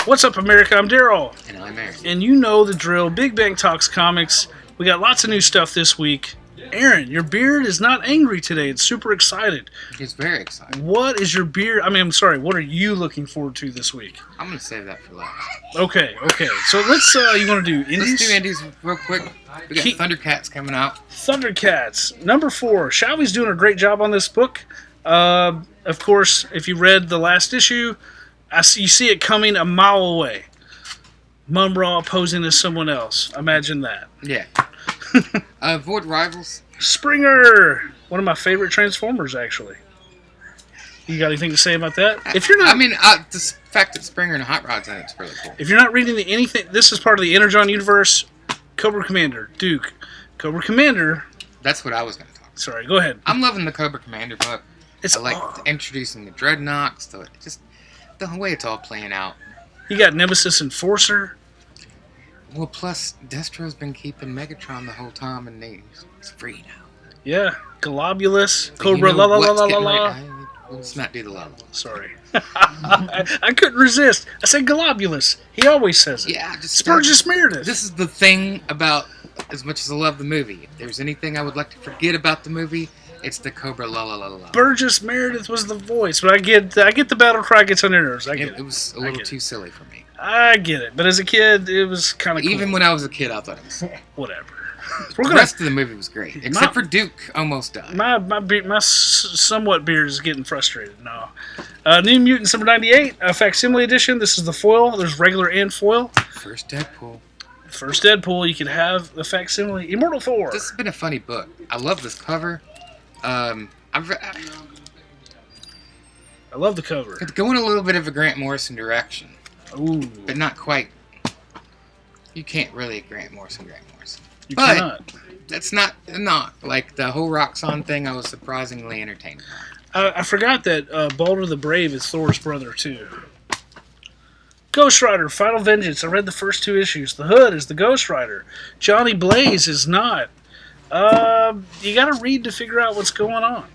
What's up, America? I'm Daryl. And I'm Aaron. And you know the drill. Big Bang Talks Comics. We got lots of new stuff this week. Aaron, your beard is not angry today. It's super excited. He's very excited. What is your beard? I'm sorry. What are you looking forward to this week? I'm going to save that for last. Okay. So let's, you want to do indies? Let's do indies real quick. We got Thundercats coming out. Thundercats, number 4. Shalvy's doing a great job on this book. Of course, if you read the last issue, you see it coming a mile away. Mum-Ra posing as someone else. Imagine that. Yeah. Void Rivals. Springer! One of my favorite Transformers, actually. You got anything to say about that? If you're not, the fact that Springer and Hot Rod's in it's really cool. If you're not reading anything, this is part of the Energon universe. Cobra Commander, Duke. Cobra Commander. That's what I was going to talk about. Sorry, go ahead. I'm loving the Cobra Commander book. I like introducing the Dreadnoks, the way it's all playing out. You got Nemesis Enforcer. Well, plus, Destro's been keeping Megatron the whole time, and he's free now. Yeah, Globulus, Cobra-la. Let's not do the la. Sorry. I couldn't resist. I said Globulus. He always says it. Yeah, Spurgis Meredith. This is the thing about, as much as I love the movie, if there's anything I would like to forget about the movie, it's the Cobra-la. Burgess Meredith was the voice, but I get the battle cry gets on your nerves. I get it. It was a little too silly for me. I get it, but as a kid, it was kind of cool. Even when I was a kid, I thought it was whatever. The rest of the movie was great, except for Duke almost died. My somewhat beard is getting frustrated. No. New Mutants number 98, facsimile edition. This is the foil. There's regular and foil. First Deadpool. You can have the facsimile. Immortal 4. This has been a funny book. I love this cover. I love the cover. It's going a little bit of a Grant Morrison direction. Ooh. But not quite. You can't really Grant Morrison. You cannot. That's not like the whole Roxxon thing. I was surprisingly entertained. I forgot that Balder the Brave is Thor's brother too. Ghost Rider, Final Vengeance. I read the first 2 issues. The Hood is the Ghost Rider. Johnny Blaze is not. You got to read to figure out what's going on.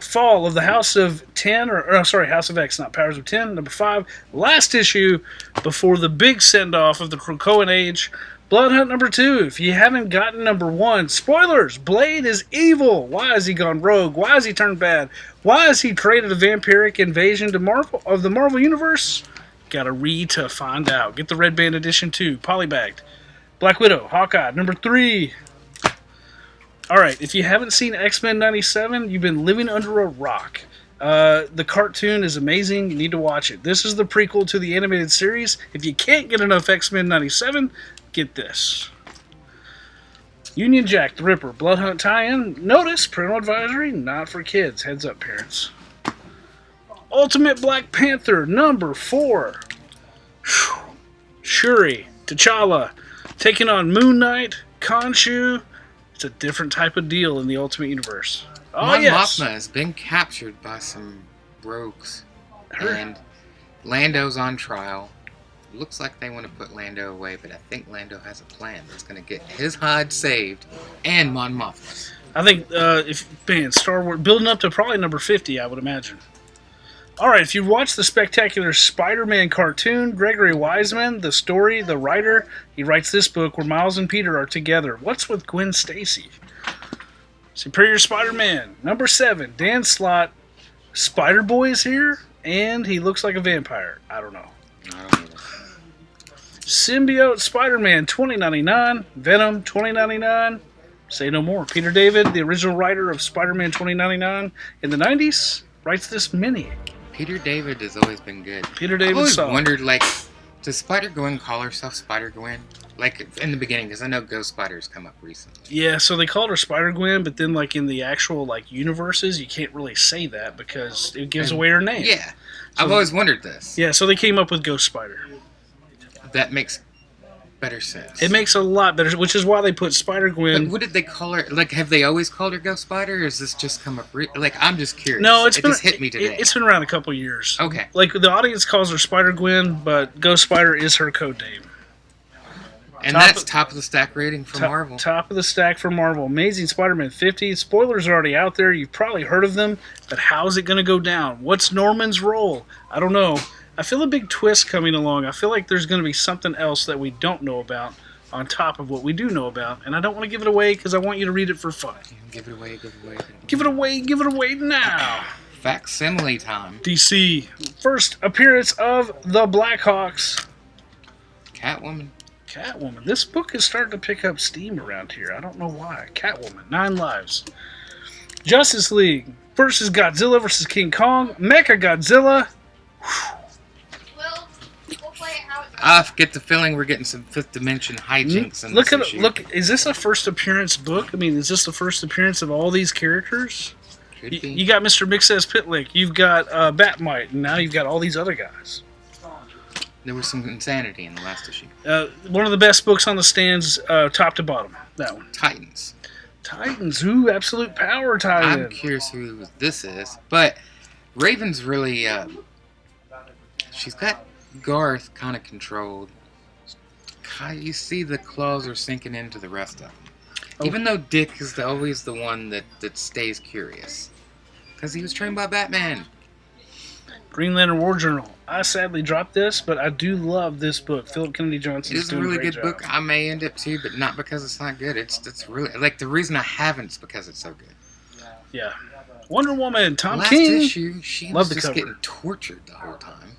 Fall of the House of 10, House of X, not Powers of 10, number 5. Last issue before the big send-off of the Krakoan Age. Blood Hunt number 2. If you haven't gotten number 1, spoilers, Blade is evil. Why has he gone rogue? Why has he turned bad? Why has he created a vampiric invasion of the Marvel Universe? Gotta read to find out. Get the Red Band edition 2, polybagged. Black Widow, Hawkeye, number 3. Alright, if you haven't seen X-Men 97, you've been living under a rock. The cartoon is amazing. You need to watch it. This is the prequel to the animated series. If you can't get enough X-Men 97, get this. Union Jack the Ripper, Blood Hunt tie-in. Notice, parental advisory, not for kids. Heads up, parents. Ultimate Black Panther, number 4. Shuri, T'Challa, taking on Moon Knight, Khonshu. It's a different type of deal in the Ultimate Universe. Oh, yes. Mothma has been captured by some rogues. And Lando's on trial. Looks like they want to put Lando away, but I think Lando has a plan that's going to get his hide saved and Mon Mothma. I think, Star Wars, building up to probably number 50, I would imagine. Alright, if you watch the spectacular Spider-Man cartoon, Gregory Wiseman, the story, the writer, he writes this book where Miles and Peter are together. What's with Gwen Stacy? Superior Spider-Man, number 7, Dan Slott. Spider-Boy is here, and he looks like a vampire. I don't know. Symbiote Spider-Man 2099, Venom 2099, say no more. Peter David, the original writer of Spider-Man 2099 in the 90s, writes this mini. Peter David has always been good. I've always wondered, does Spider-Gwen call herself Spider-Gwen? Like, in the beginning, because I know Ghost Spider's come up recently. Yeah, so they called her Spider-Gwen, but then, in the actual, universes, you can't really say that because it gives away her name. Yeah. So, I've always wondered this. Yeah, so they came up with Ghost Spider. That makes better sense. It makes a lot better, which is why they put Spider-Gwen. But what did they call her? Have they always called her Ghost Spider, or has this just come up? I'm just curious. No, it just hit me today. It's been around a couple years. Okay. The audience calls her Spider-Gwen, but Ghost Spider is her code name. And that's top of the stack rating for Marvel. Top of the stack for Marvel. Amazing Spider-Man 50. Spoilers are already out there. You've probably heard of them, but how's it going to go down? What's Norman's role? I don't know. I feel a big twist coming along. I feel like there's going to be something else that we don't know about on top of what we do know about, and I don't want to give it away because I want you to read it for fun. Give it away, give it away. Give it away now. Facsimile time. DC. First appearance of the Blackhawks. Catwoman. This book is starting to pick up steam around here. I don't know why. Catwoman. 9 lives. Justice League versus Godzilla versus King Kong. Mecha Godzilla. I get the feeling we're getting some Fifth Dimension hijinks in this issue. Look, is this a first appearance book? I mean, is this the first appearance of all these characters? Could be. You got Mr. Mixes Pitlick, you've got Batmite, and now you've got all these other guys. There was some insanity in the last issue. One of the best books on the stands, top to bottom. That one. Titans. Ooh, Absolute Power Titan. I'm curious who this is, but Raven's really. She's got Garth kind of controlled. You see the claws are sinking into the rest of them. Oh. Even though Dick is always the one that stays curious. Because he was trained by Batman. Green Lantern War Journal. I sadly dropped this, but I do love this book. Philip Kennedy Johnson. It is a really good book. I may end up too, but not because it's not good. It's really like the reason I haven't is because it's so good. Yeah. Wonder Woman. Tom Last King. issue, she was just getting tortured the whole time.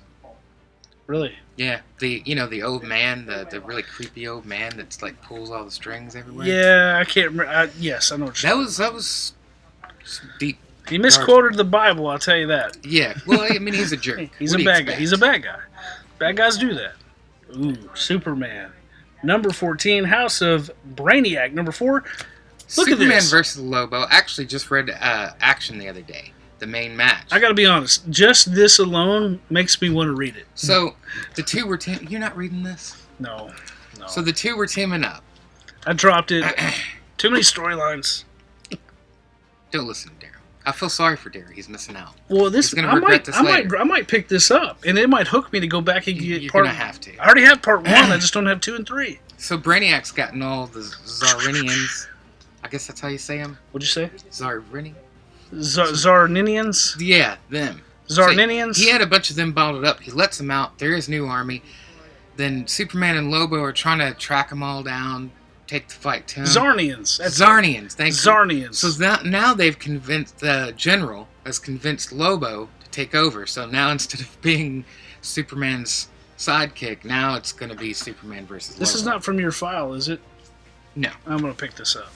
Really? Yeah, the old man, the really creepy old man that's like pulls all the strings everywhere. Yeah, I can't remember. Yes, I know what you're that was deep. He misquoted the Bible, I'll tell you that. Yeah, well, I mean, he's a jerk. He's a bad guy. He's a bad guy. Bad guys do that. Ooh, Superman. Number 14, House of Brainiac. Number 4, look at this. Superman versus Lobo. Actually, just read Action the other day. The main match. I gotta be honest. Just this alone makes me want to read it. So, the two were you're not reading this? No. So the two were teaming up. I dropped it. Too many storylines. Don't listen to Daryl. I feel sorry for Daryl. He's missing out. Well, this He's gonna regret this later. I might pick this up, and it might hook me to go back and get You're part. gonna have to. I already have part 1. I just don't have 2 and 3. So Brainiac's gotten all the Zarinians. I guess that's how you say them. What'd you say? Zarini. Zarninians? Yeah, them. Zarninians? So he had a bunch of them bottled up. He lets them out. There is new army. Then Superman and Lobo are trying to track them all down, take the fight to him. Zarnians. Zarnians, thank you. Zarnians. So now they've convinced, the general has convinced Lobo to take over. So now instead of being Superman's sidekick, now it's going to be Superman versus Lobo. This is not from your file, is it? No. I'm going to pick this up.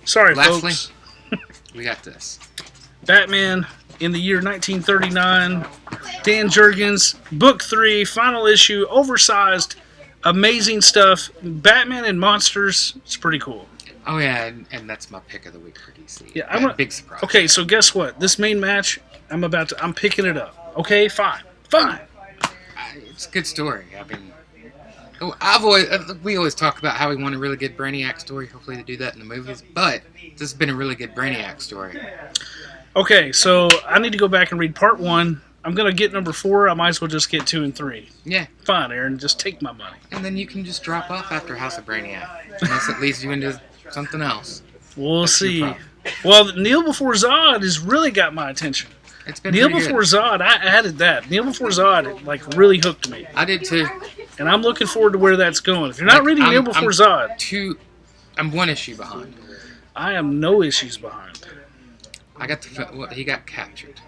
Sorry, Lastly, folks. we got this. Batman in the year 1939. Dan Jurgens, Book 3, final issue, oversized, amazing stuff. Batman and monsters. It's pretty cool. Oh yeah, and that's my pick of the week for DC. Yeah, I'm a big surprise. Okay, so guess what? This main match, I'm picking it up. Okay, fine. It's a good story. I mean, we always talk about how we want a really good Brainiac story. Hopefully they do that in the movies. But this has been a really good Brainiac story. Okay, so I need to go back and read part 1. I'm going to get number 4. I might as well just get 2 and 3. Yeah. Fine, Aaron. Just take my money. And then you can just drop off after House of Brainiac. Unless it leads you into something else. We'll see. Well, Kneel Before Zod has really got my attention. It's been Kneel pretty Before good. Zod, I added that. Kneel Before Zod, really hooked me. I did too. And I'm looking forward to where that's going. If you're not reading Kneel Before Zod... I'm 1 issue behind. I am no issues behind. I got he got captured.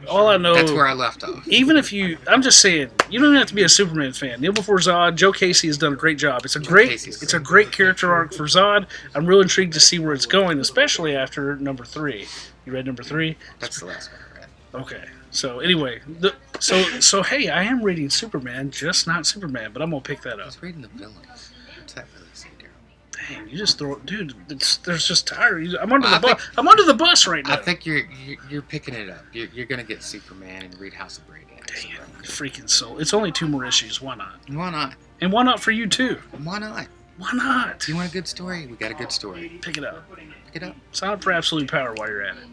All I know... That's where I left off. Even if you... I'm just saying, you don't even have to be a Superman fan. Kneel Before Zod, Joe Casey has done a great job. It's a great character arc for Zod. I'm real intrigued to see where it's going, especially after number 3. You read number 3? That's the last one I read. Okay. So, anyway, so hey, I am reading Superman, just not Superman, but I'm going to pick that up. I was reading the villains. What's that really say, Daryl? Dang, you just throw it. Dude, there's just tired. I'm under the bus. I'm under the bus right now. I think you're picking it up. You're going to get Superman and read House of Brainiac. Dang it, freaking soul. It's only 2 more issues. Why not? Why not? And why not for you, too? Why not? Why not? Do you want a good story? We got a good story. Pick it up. Pick it up. Sign up for Absolute Power while you're at it.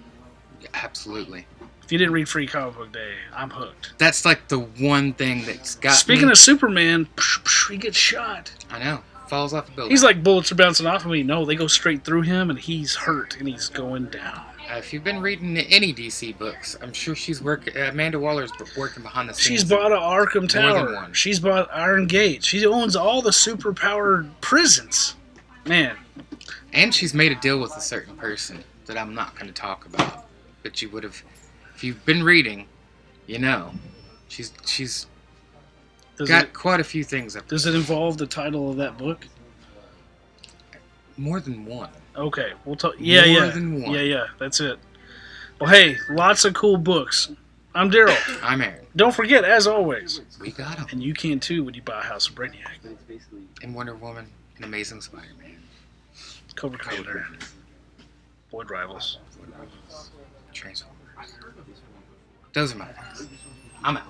Yeah, absolutely. If you didn't read Free Comic Book Day, I'm hooked. That's like the one thing that's got Speaking of Superman, he gets shot. I know. Falls off a building. He's like, bullets are bouncing off of me. No, they go straight through him, and he's hurt, and he's going down. If you've been reading any DC books, I'm sure she's Amanda Waller's working behind the scenes. She's bought an Arkham More than Tower. one. She's bought Iron Gate. She owns all the superpowered prisons. Man. And she's made a deal with a certain person that I'm not going to talk about. But you would have, if you've been reading, you know, she's got quite a few things up. Does it involve the title of that book? More than one. Okay, we'll talk. Yeah, More than one. Yeah. That's it. Well, hey, lots of cool books. I'm Daryl. I'm Aaron. Don't forget, as always, We got him. and you can too when you buy a House of Brainiac. And Wonder Woman and Amazing Spider-Man. Cobra Commander. Void Rivals. Transformers. Those are my picks. I'm out.